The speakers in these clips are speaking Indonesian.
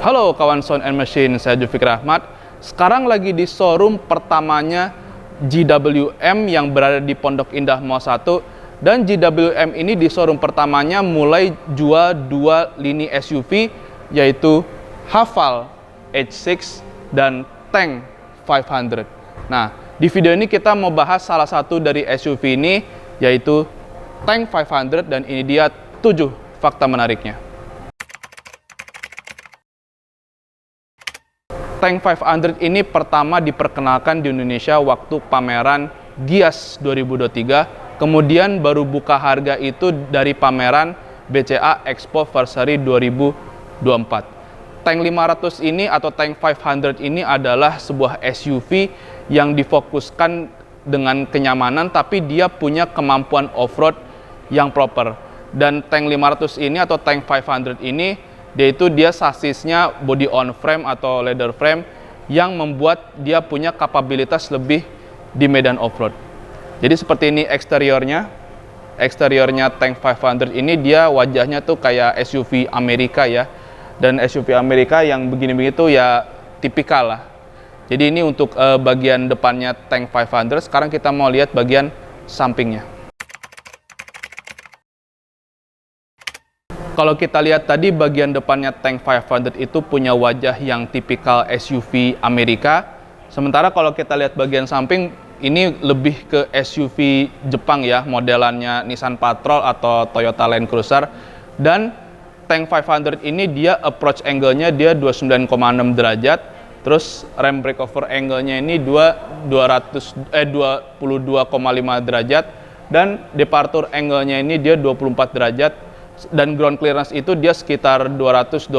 Halo kawan Sound and Machine, saya Jufikri Ahmad. Sekarang lagi di showroom pertamanya GWM yang berada di Pondok Indah Mall 1. Dan GWM ini di showroom pertamanya mulai jual dua lini SUV, yaitu Haval H6 dan Tank 500. Nah, di video ini kita mau bahas salah satu dari SUV ini, yaitu Tank 500, dan ini dia 7 fakta menariknya. Tank 500 ini pertama diperkenalkan di Indonesia waktu pameran Gias 2023, kemudian baru buka harga itu dari pameran BCA Expo Versary 2024. Tank 500 ini atau Tank 500 ini adalah sebuah SUV yang difokuskan dengan kenyamanan, tapi dia punya kemampuan off-road yang proper. Dan Tank 500 ini atau Tank 500 ini dia sasisnya body on frame atau leather frame yang membuat dia punya kapabilitas lebih di medan off-road. Jadi seperti ini eksteriornya. Eksteriornya Tank 500 ini dia wajahnya tuh kayak SUV Amerika ya. Dan SUV Amerika yang begini-begini tuh ya tipikal lah. Jadi ini untuk bagian depannya Tank 500. Sekarang kita mau lihat bagian sampingnya. Kalau kita lihat tadi bagian depannya Tank 500 itu punya wajah yang tipikal SUV Amerika. Sementara kalau kita lihat bagian samping ini lebih ke SUV Jepang ya, modelannya Nissan Patrol atau Toyota Land Cruiser. Dan Tank 500 ini dia approach angle-nya dia 29,6 derajat. Terus rem breakover angle-nya ini 22,5 derajat. Dan departure angle-nya ini dia 24 derajat. Dan ground clearance itu dia sekitar 224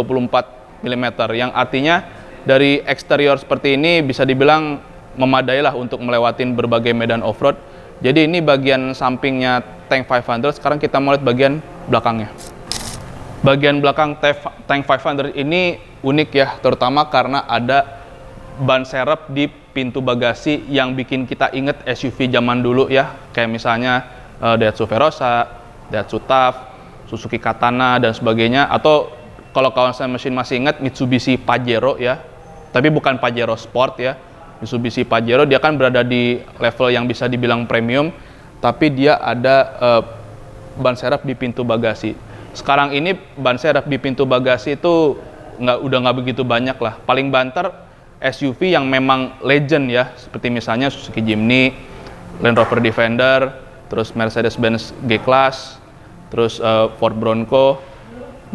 mm, yang artinya dari eksterior seperti ini bisa dibilang memadai lah untuk melewatin berbagai medan off-road. Jadi ini bagian sampingnya Tank 500. Sekarang kita mau lihat bagian belakangnya. Bagian belakang Tank 500 ini unik ya, terutama karena ada ban serep di pintu bagasi yang bikin kita inget SUV zaman dulu ya, kayak misalnya Daihatsu Verosa, Daihatsu TAF, Suzuki Katana dan sebagainya, atau kalau kawan saya mesin masih ingat Mitsubishi Pajero ya, tapi bukan Pajero Sport ya. Mitsubishi Pajero dia kan berada di level yang bisa dibilang premium, tapi dia ada ban serep di pintu bagasi. Sekarang ini ban serep di pintu bagasi itu udah nggak begitu banyak lah. Paling banter SUV yang memang legend ya, seperti misalnya Suzuki Jimny, Land Rover Defender, terus Mercedes-Benz G-Class, terus Ford Bronco,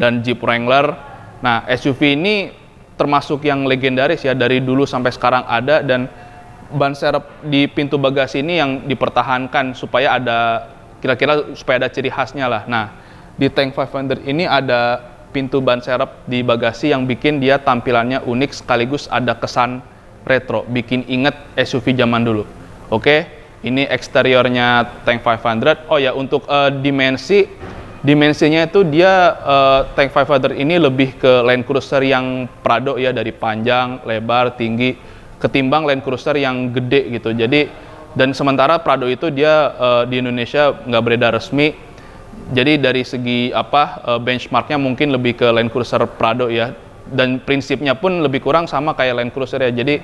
dan Jeep Wrangler. Nah, SUV ini termasuk yang legendaris ya, dari dulu sampai sekarang ada, dan ban serep di pintu bagasi ini yang dipertahankan supaya ada, kira-kira supaya ada ciri khasnya lah. Nah, di Tank 500 ini ada pintu ban serep di bagasi yang bikin dia tampilannya unik sekaligus ada kesan retro, bikin inget SUV zaman dulu. Oke. Ini eksteriornya Tank 500. Oh ya, untuk dimensinya itu dia Tank 500 ini lebih ke Land Cruiser yang Prado ya, dari panjang, lebar, tinggi, ketimbang Land Cruiser yang gede gitu. Jadi, dan sementara Prado itu dia di Indonesia nggak beredar resmi. Jadi dari segi benchmarknya mungkin lebih ke Land Cruiser Prado ya. Dan prinsipnya pun lebih kurang sama kayak Land Cruiser ya. Jadi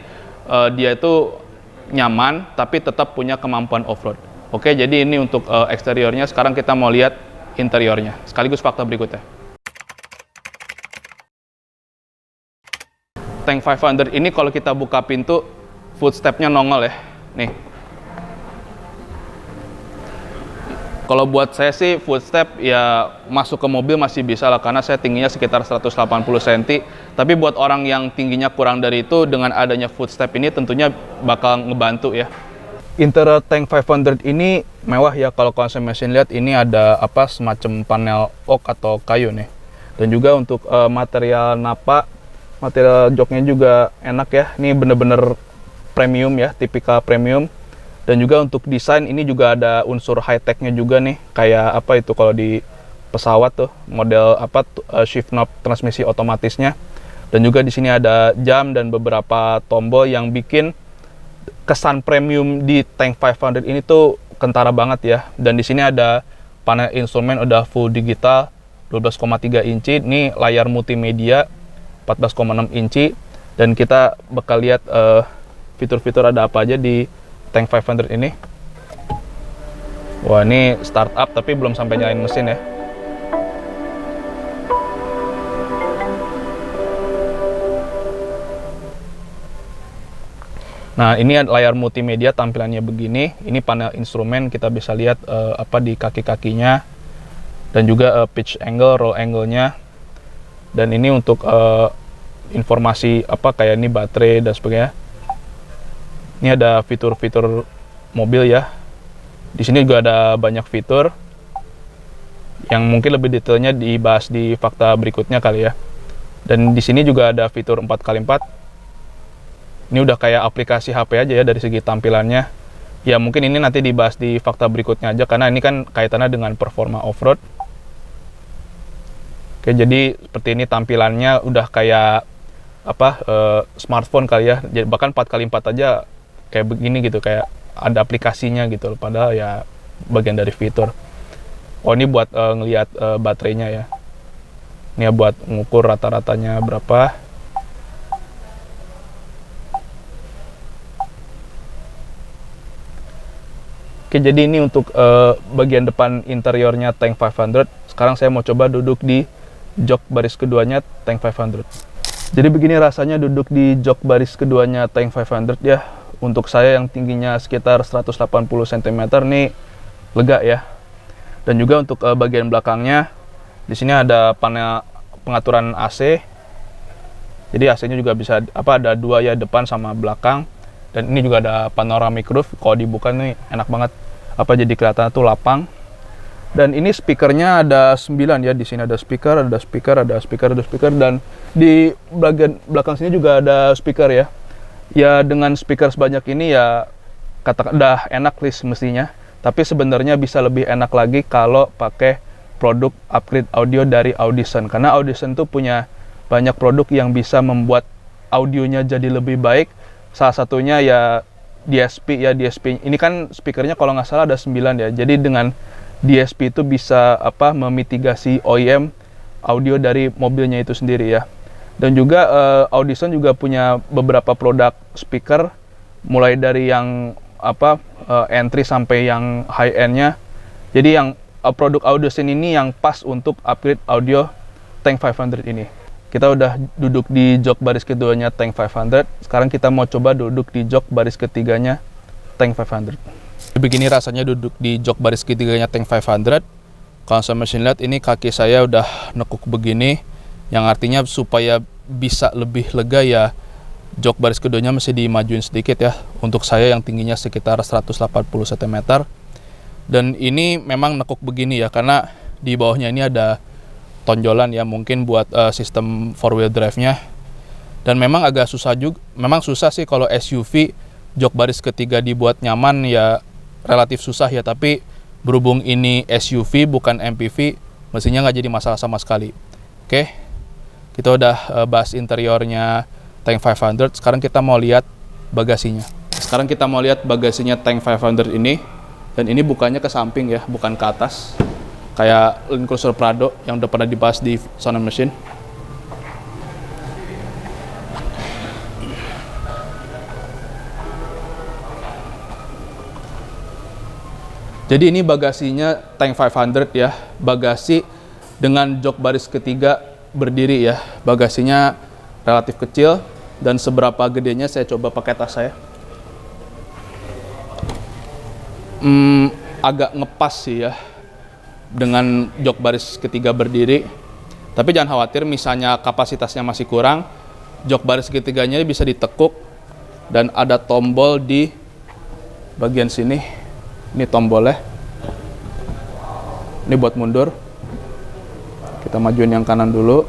dia itu nyaman tapi tetap punya kemampuan off-road. Oke, jadi ini untuk eksteriornya. Sekarang kita mau lihat interiornya sekaligus fakta berikutnya. Tank 500 ini kalau kita buka pintu, footstep-nya nongol ya. Nih. Kalau buat saya sih footstep ya masuk ke mobil masih bisa lah, karena saya tingginya sekitar 180 cm. Tapi buat orang yang tingginya kurang dari itu, dengan adanya footstep ini tentunya bakal ngebantu ya. Interior Tank 500 ini mewah ya, kalau kalian mesin lihat ini ada semacam panel oak atau kayu nih. Dan juga untuk material napa, material joknya juga enak ya. Ini bener-bener premium ya, tipikal premium. Dan juga untuk desain ini juga ada unsur high-tech-nya juga nih, kayak itu kalau di pesawat tuh model shift knob transmisi otomatisnya. Dan juga di sini ada jam dan beberapa tombol yang bikin kesan premium di Tank 500 ini tuh kentara banget ya. Dan di sini ada panel instrumen udah full digital 12,3 inci, ini layar multimedia 14,6 inci, dan kita bakal lihat fitur-fitur ada apa aja di Tank 500 ini. Wah, ini startup tapi belum sampai nyalain mesin ya. Nah, ini layar multimedia tampilannya begini. Ini panel instrumen, kita bisa lihat apa di kaki-kakinya, dan juga pitch angle, roll angle-nya. Dan ini untuk informasi apa kayak ini baterai dan sebagainya. Ini ada fitur-fitur mobil ya. Di sini juga ada banyak fitur yang mungkin lebih detailnya dibahas di fakta berikutnya kali ya. Dan di sini juga ada fitur 4x4. Ini udah kayak aplikasi HP aja ya dari segi tampilannya. Ya mungkin ini nanti dibahas di fakta berikutnya aja, karena ini kan kaitannya dengan performa off-road. Oke, jadi seperti ini tampilannya udah kayak apa smartphone kali ya. Jadi bahkan 4x4 aja kayak begini gitu, kayak ada aplikasinya gitu, padahal ya bagian dari fitur. Oh, ini buat ngelihat baterainya ya. Ini ya buat mengukur rata-ratanya berapa. Oke, jadi ini untuk bagian depan interiornya Tank 500. Sekarang saya mau coba duduk di jok baris keduanya Tank 500. Jadi begini rasanya duduk di jok baris keduanya Tank 500 ya. Untuk saya yang tingginya sekitar 180 cm nih lega ya. Dan juga untuk bagian belakangnya di sini ada panel pengaturan AC. Jadi AC-nya juga bisa ada dua ya, depan sama belakang. Dan ini juga ada panoramic roof. Kalau dibuka nih enak banget. Jadi kelihatan tuh lapang. Dan ini speakernya ada 9 ya. Di sini ada speaker, dan di bagian belakang sini juga ada speaker ya. Ya dengan speaker sebanyak ini ya udah enak list mestinya. Tapi sebenarnya bisa lebih enak lagi kalau pakai produk upgrade audio dari Audition. Karena Audition tuh punya banyak produk yang bisa membuat audionya jadi lebih baik. Salah satunya ya DSP ya. DSP ini kan speakernya kalau nggak salah ada 9 ya. Jadi dengan DSP itu bisa memitigasi OEM audio dari mobilnya itu sendiri ya. Dan juga Audition juga punya beberapa produk speaker, mulai dari yang entry sampai yang high end-nya. Jadi yang produk Audition ini yang pas untuk upgrade audio Tank 500 ini. Kita udah duduk di jok baris keduanya Tank 500. Sekarang kita mau coba duduk di jok baris ketiganya Tank 500. Begini rasanya duduk di jok baris ketiganya Tank 500. Kalau saya mesin lihat ini kaki saya udah nekuk begini, yang artinya supaya bisa lebih lega ya jok baris keduanya mesti dimajuin sedikit ya. Untuk saya yang tingginya sekitar 180 cm. Dan ini memang nekuk begini ya, karena di bawahnya ini ada tonjolan ya, mungkin buat sistem 4-wheel drive-nya. Dan memang agak susah juga, memang susah sih kalau SUV jok baris ketiga dibuat nyaman ya, relatif susah ya. Tapi berhubung ini SUV bukan MPV, mestinya nggak jadi masalah sama sekali. Oke, kita udah bahas interiornya Tank 500. Sekarang kita mau lihat bagasinya. Sekarang kita mau lihat bagasinya Tank 500 ini. Dan ini bukanya ke samping ya, bukan ke atas. Kayak Land Cruiser Prado yang udah pernah dibahas di Sound and Machine. Jadi ini bagasinya Tank 500 ya. Bagasi dengan jok baris ketiga berdiri ya. Bagasinya relatif kecil, dan seberapa gedenya saya coba pakai tas saya. Agak ngepas sih ya dengan jok baris ketiga berdiri. Tapi jangan khawatir, misalnya kapasitasnya masih kurang, jok baris ketiganya bisa ditekuk, dan ada tombol di bagian sini. Ini tombolnya. Ini buat mundur. Kita majuin yang kanan dulu.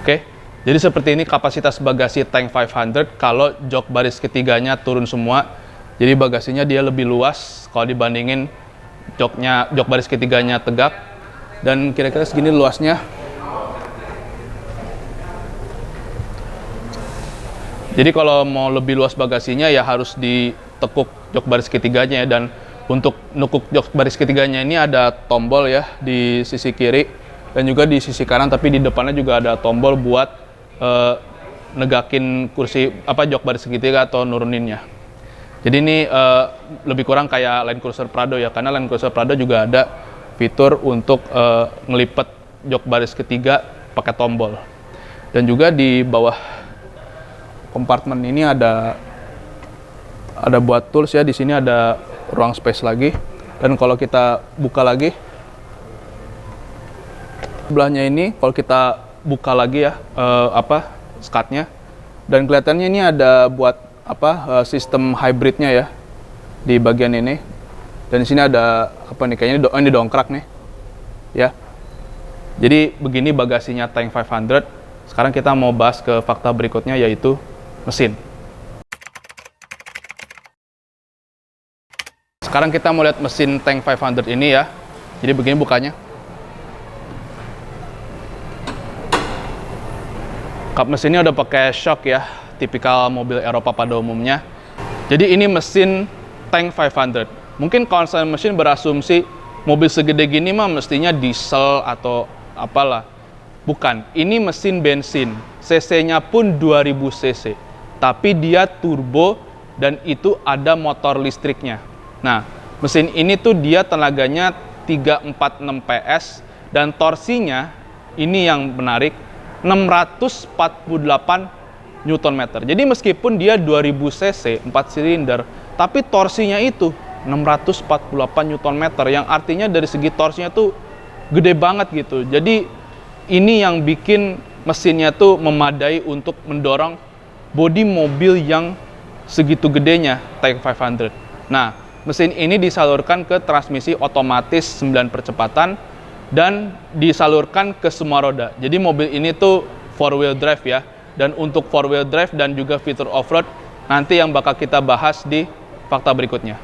Oke. Jadi seperti ini kapasitas bagasi Tank 500 kalau jok baris ketiganya turun semua. Jadi bagasinya dia lebih luas kalau dibandingin jok baris ketiganya tegak. Dan kira-kira segini luasnya. Jadi kalau mau lebih luas bagasinya ya harus ditekuk jok baris ketiganya ya. Dan Untuk nukuk jok baris ketiganya ini ada tombol ya di sisi kiri dan juga di sisi kanan, tapi di depannya juga ada tombol buat negakin kursi jok baris ketiga atau nuruninnya. Jadi ini lebih kurang kayak Land Cruiser Prado ya, karena Land Cruiser Prado juga ada fitur untuk ngelipet jok baris ketiga pakai tombol. Dan juga di bawah kompartemen ini ada buat tools ya. Di sini ada ruang space lagi. Dan kalau kita buka lagi, sebelahnya ini kalau kita buka lagi ya skatnya, dan kelihatannya ini ada buat sistem hybridnya ya di bagian ini. Dan di sini ada kayaknya ini dongkrak nih ya. Jadi begini bagasinya Tank 500. Sekarang kita mau bahas ke fakta berikutnya, yaitu mesin. Sekarang kita mau lihat mesin Tank 500 ini ya. Jadi begini bukanya. Kap mesinnya udah pakai shock ya, tipikal mobil Eropa pada umumnya. Jadi ini mesin Tank 500. Mungkin konsumen mesin berasumsi mobil segede gini mah mestinya diesel atau apalah. Bukan, ini mesin bensin. CC-nya pun 2000 cc. Tapi dia turbo dan itu ada motor listriknya. Nah, mesin ini tuh dia tenaganya 346 PS dan torsinya ini yang menarik 648 Nm. Jadi meskipun dia 2000 cc 4 silinder, tapi torsinya itu 648 Nm yang artinya dari segi torsinya tuh gede banget gitu. Jadi ini yang bikin mesinnya tuh memadai untuk mendorong bodi mobil yang segitu gedenya Tank 500. Nah, mesin ini disalurkan ke transmisi otomatis 9 percepatan dan disalurkan ke semua roda. Jadi mobil ini tuh 4-wheel drive ya. Dan untuk 4-wheel drive dan juga fitur off-road nanti yang bakal kita bahas di fakta berikutnya.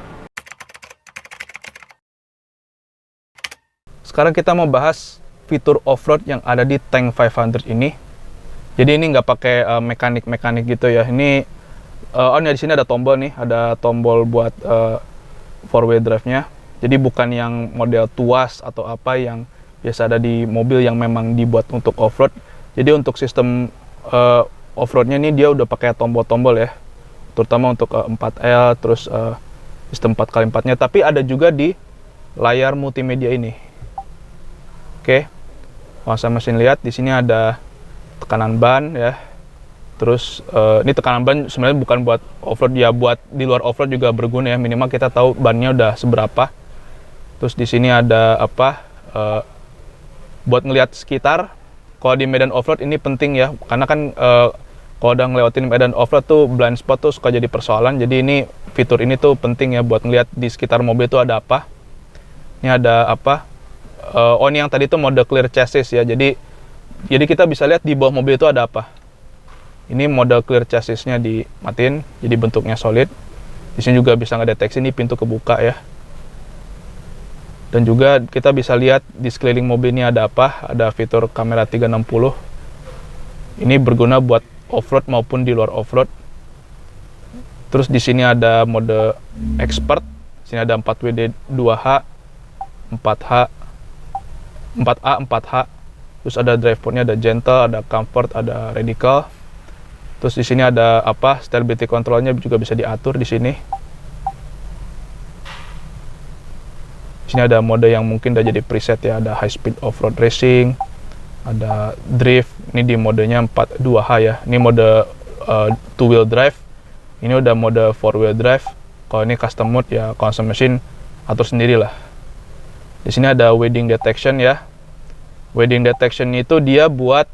Sekarang kita mau bahas fitur off-road yang ada di Tank 500 ini. Jadi ini nggak pakai mekanik-mekanik gitu ya. Ini di sini ada tombol nih, ada tombol buat 4-wheel drive-nya. Jadi bukan yang model tuas atau apa yang biasa ada di mobil yang memang dibuat untuk off-road. Jadi untuk sistem off-roadnya ini dia udah pakai tombol-tombol ya, terutama untuk 4L, terus sistem 4x4-nya. Tapi ada juga di layar multimedia ini. Oke, langsung mesin lihat di sini ada tekanan ban ya. Terus ini tekanan ban sebenarnya bukan buat off-road ya, buat di luar off-road juga berguna ya. Minimal kita tahu bannya udah seberapa. Terus di sini ada buat ngelihat sekitar. Kalau di medan off-road ini penting ya, karena kan kalau udah ngelewatin medan off-road tuh blind spot tuh suka jadi persoalan. Jadi ini fitur ini tuh penting ya buat ngelihat di sekitar mobil itu ada apa. Ini ada apa? Ini yang tadi tuh mode clear chassis ya. Jadi kita bisa lihat di bawah mobil itu ada apa. Ini mode clear chassis-nya dimatiin, jadi bentuknya solid. Di sini juga bisa ngedeteksi ini pintu kebuka ya. Dan juga kita bisa lihat di sekeliling mobil ini ada apa. Ada fitur kamera 360. Ini berguna buat off-road maupun di luar off-road. Terus di sini ada mode expert. Di sini ada 4WD 2H, 4H, 4A, 4H. Terus ada drive mode-nya, ada gentle, ada comfort, ada radical. Terus di sini ada apa? Stability control-nya juga bisa diatur di sini. Di sini ada mode yang mungkin udah jadi preset ya, ada high speed off-road racing, ada drift. Ini di modenya 2H ya. Ini mode 2-wheel drive. Ini udah mode 4-wheel drive. Kalau ini custom mode ya, konsumen mesin atur sendiri lah. Di sini ada wading detection ya. Wading detection itu dia buat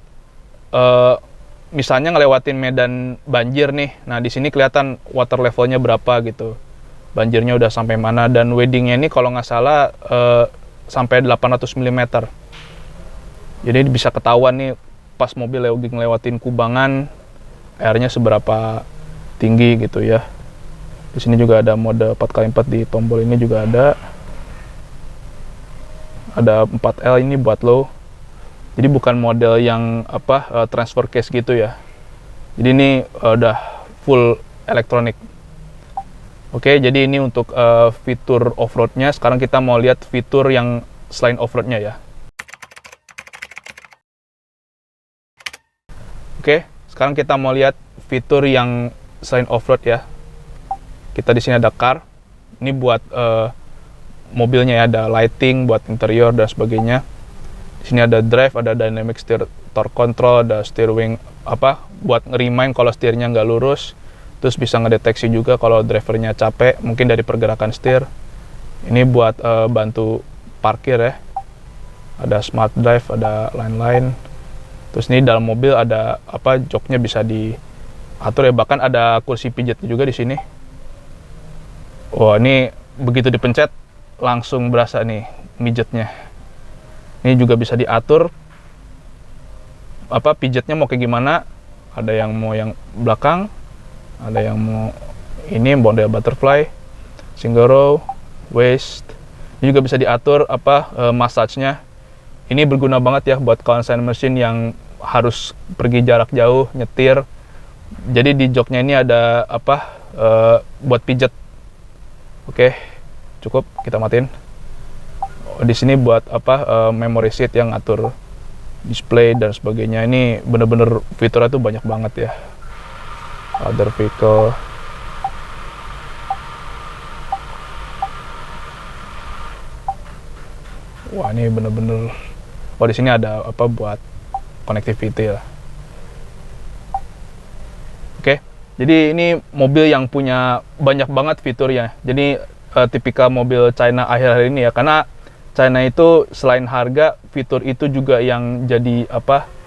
misalnya ngelewatin medan banjir nih. Nah, di sini kelihatan water levelnya berapa gitu. Banjirnya udah sampai mana, dan wadingnya ini kalau nggak salah sampai 800 mm. Jadi bisa ketahuan nih pas mobil ngelewatin kubangan airnya seberapa tinggi gitu ya. Di sini juga ada mode 4x4 di tombol ini juga ada. Ada 4L ini buat low. Jadi bukan model yang transfer case gitu ya. Jadi ini udah full elektronik. Oke, jadi ini untuk fitur off-roadnya. Sekarang kita mau lihat fitur yang selain off-roadnya ya. Oke, sekarang kita mau lihat fitur yang selain off-road ya. Kita di sini ada car. Ini buat mobilnya ya, ada lighting, buat interior dan sebagainya. Di sini ada drive, ada dynamic steer, torque control, ada steering buat nge-remind kalau setirnya nggak lurus. Terus bisa ngedeteksi juga kalau drivernya capek, mungkin dari pergerakan setir. Ini buat bantu parkir ya. Ada smart drive, ada line-line. Terus ini dalam mobil ada joknya bisa diatur ya, bahkan ada kursi pijat juga di sini. Wah, ini begitu dipencet langsung berasa nih mijetnya. Ini juga bisa diatur pijatnya mau kayak gimana. Ada yang mau yang belakang, ada yang mau ini model butterfly, single row, waist. Ini juga bisa diatur massage-nya. Ini berguna banget ya buat konsen mesin yang harus pergi jarak jauh nyetir. Jadi di joknya ini ada buat pijat. Oke, cukup, kita matiin. Di sini buat memory seat yang ngatur display dan sebagainya. Ini bener-bener fiturnya tuh banyak banget ya. Other vehicle. Wah, ini bener-bener. Oh, di sini ada buat connectivity lah. Oke, jadi ini mobil yang punya banyak banget fiturnya. Jadi tipikal mobil China akhir-akhir ini ya, karena China itu selain harga, fitur itu juga yang jadi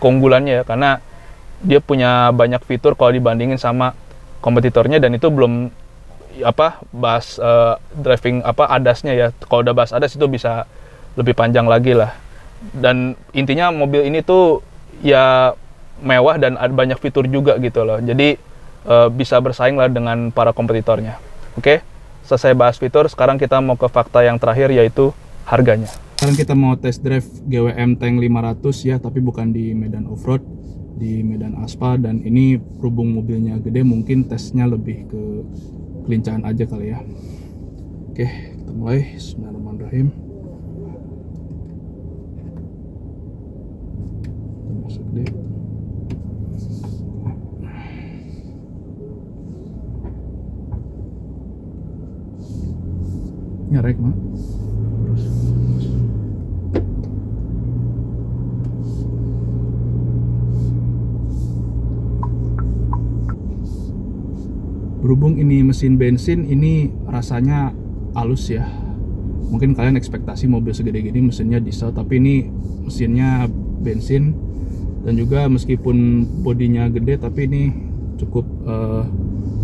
keunggulannya ya, karena dia punya banyak fitur kalau dibandingin sama kompetitornya. Dan itu belum bahas driving ADAS-nya ya. Kalau udah bahas ADAS itu bisa lebih panjang lagi lah. Dan intinya mobil ini tuh ya mewah dan ada banyak fitur juga gitu loh. Jadi bisa bersaing lah dengan para kompetitornya. Oke, selesai bahas fitur, sekarang kita mau ke fakta yang terakhir, yaitu harganya. Sekarang kita mau test drive GWM Tank 500 ya, tapi bukan di medan off-road, di medan aspal. Dan ini berhubung mobilnya gede, mungkin tesnya lebih ke kelincahan aja kali ya. Oke, kita mulai. Bismillahirrahmanirrahim. Kita masuk gede. Nyerek mah. Berhubung ini mesin bensin, ini rasanya halus ya. Mungkin kalian ekspektasi mobil segede gini mesinnya diesel, tapi ini mesinnya bensin. Dan juga meskipun bodinya gede, tapi ini cukup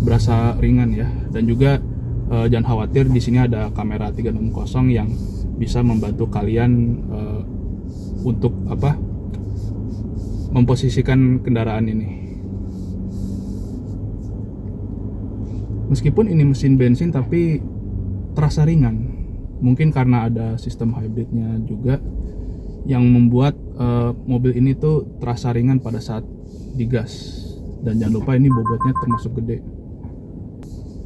berasa ringan ya. Dan juga jangan khawatir, di sini ada kamera 360 yang bisa membantu kalian untuk memposisikan kendaraan ini. Meskipun ini mesin bensin, tapi terasa ringan. Mungkin karena ada sistem hybridnya juga yang membuat mobil ini tuh terasa ringan pada saat digas. Dan jangan lupa ini bobotnya termasuk gede.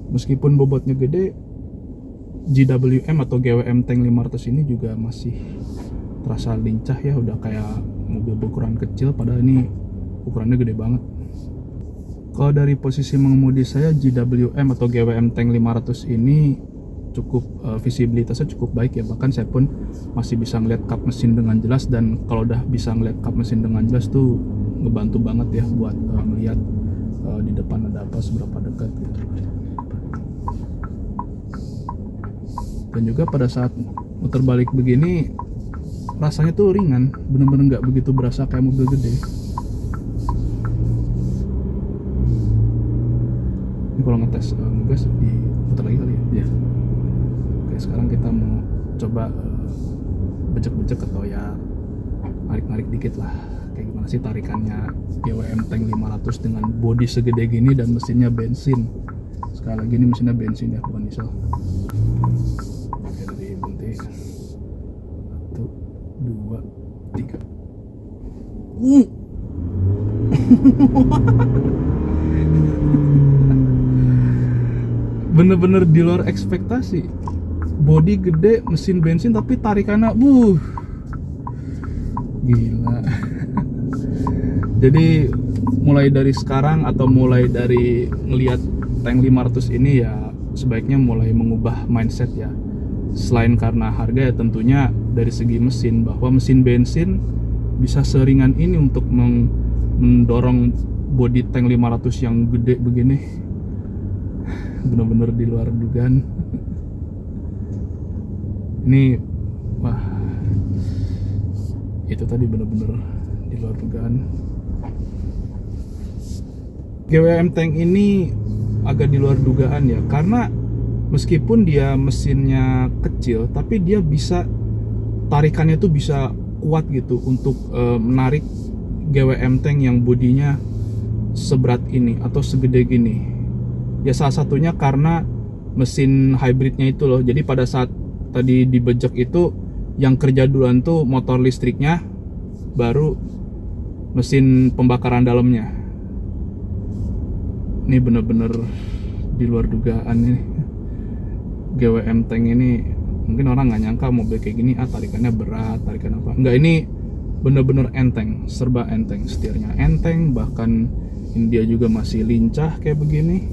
Meskipun bobotnya gede, GWM atau GWM Tank 500 ini juga masih terasa lincah ya. Udah kayak mobil berukuran kecil, padahal ini ukurannya gede banget. Kalau dari posisi mengemudi saya, GWM atau GWM Tank 500 ini cukup visibilitasnya cukup baik ya. Bahkan saya pun masih bisa ngeliat kap mesin dengan jelas. Dan kalau udah bisa ngeliat kap mesin dengan jelas tuh ngebantu banget ya buat melihat di depan ada apa, seberapa dekat gitu. Dan juga pada saat muter balik begini, rasanya tuh ringan, bener-bener nggak begitu berasa kayak mobil gede. Ini kalau ngetes ngegas diputar lagi kali ya? Iya. Oke, sekarang kita mau coba becek-becek atau ya narik-narik dikit lah. Kayak gimana sih tarikannya GWM Tank 500 dengan bodi segede gini dan mesinnya bensin. Sekali lagi ini mesinnya bensin ya, bukan diesel. Oke, dari berhenti. 1, 2, 3. bener-bener di luar ekspektasi. Bodi gede, mesin bensin, tapi tarikannya gila. Jadi mulai dari sekarang atau mulai dari ngelihat tank 500 ini ya sebaiknya mulai mengubah mindset ya. Selain karena harga ya tentunya dari segi mesin, bahwa mesin bensin bisa seringan ini untuk mendorong bodi tank 500 yang gede begini. Bener-bener di luar dugaan. Ini wah, itu tadi bener-bener di luar dugaan. GWM tank ini agak di luar dugaan ya, karena meskipun dia mesinnya kecil, tapi dia bisa, tarikannya tuh bisa kuat gitu untuk menarik GWM tank yang bodinya seberat ini atau segede gini. Ya salah satunya karena mesin hybridnya itu loh. Jadi pada saat tadi dibejek itu, yang kerja duluan tuh motor listriknya, baru mesin pembakaran dalamnya. Ini bener-bener di luar dugaan ini. GWM tank ini mungkin orang nggak nyangka mobil kayak gini, tarikannya berat, tarikan apa enggak. Ini bener-bener enteng, serba enteng, setirnya enteng, bahkan ini dia juga masih lincah kayak begini.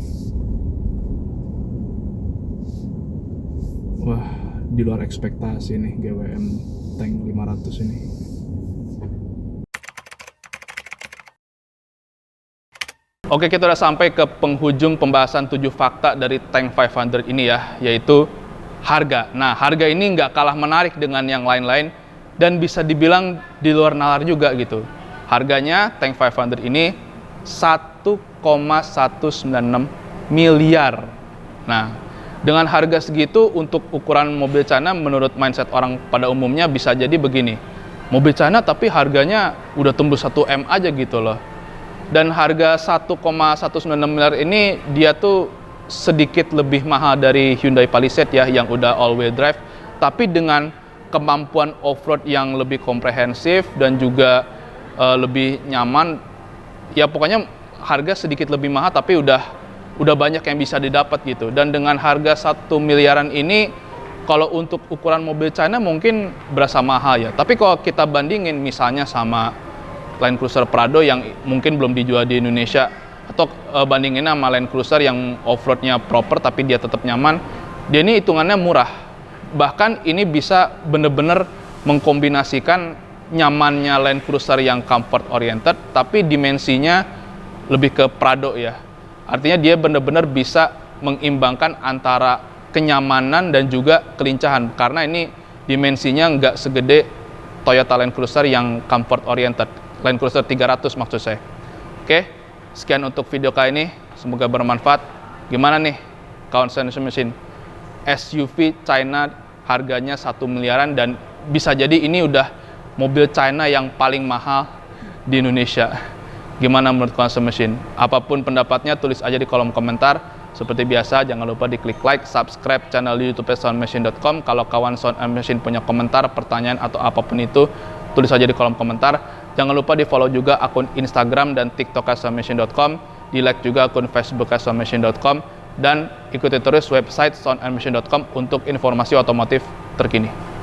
Wah, di luar ekspektasi nih GWM tank 500 ini. Oke, kita udah sampai ke penghujung pembahasan 7 fakta dari tank 500 ini ya, yaitu harga. Nah, harga ini nggak kalah menarik dengan yang lain-lain dan bisa dibilang di luar nalar juga gitu. Harganya tank 500 ini 1,196 miliar. Nah, dengan harga segitu untuk ukuran mobil China, menurut mindset orang pada umumnya bisa jadi begini. Mobil China tapi harganya udah tembus 1 M aja gitu loh. Dan harga 1,196 miliar ini dia tuh sedikit lebih mahal dari Hyundai Palisade ya, yang udah all-wheel drive, tapi dengan kemampuan off-road yang lebih komprehensif dan juga lebih nyaman. Ya pokoknya harga sedikit lebih mahal tapi udah banyak yang bisa didapat gitu. Dan dengan harga 1 miliaran ini, kalau untuk ukuran mobil China mungkin berasa mahal ya. Tapi kalau kita bandingin misalnya sama Land Cruiser Prado yang mungkin belum dijual di Indonesia, atau bandingin sama Land Cruiser yang off-roadnya proper tapi dia tetap nyaman, dia ini hitungannya murah. Bahkan ini bisa bener-bener mengkombinasikan nyamannya Land Cruiser yang comfort oriented tapi dimensinya lebih ke Prado ya. Artinya dia bener-bener bisa mengimbangkan antara kenyamanan dan juga kelincahan, karena ini dimensinya nggak segede Toyota Land Cruiser yang comfort oriented, Land Cruiser 300 maksud saya. Oke, sekian untuk video kali ini, semoga bermanfaat. Gimana nih kawan Solution Machine? SUV China harganya 1 miliaran dan bisa jadi ini udah mobil China yang paling mahal di Indonesia. Gimana menurut kawan Solution Machine? Apapun pendapatnya tulis aja di kolom komentar. Seperti biasa, jangan lupa diklik like, subscribe channel YouTube soundmachine.com. Kalau kawan Sound Machine punya komentar, pertanyaan atau apapun itu, tulis aja di kolom komentar. Jangan lupa di follow juga akun Instagram dan TikTok soundmachine.com, di like juga akun Facebook soundmachine.com, dan ikuti terus website soundmachine.com untuk informasi otomotif terkini.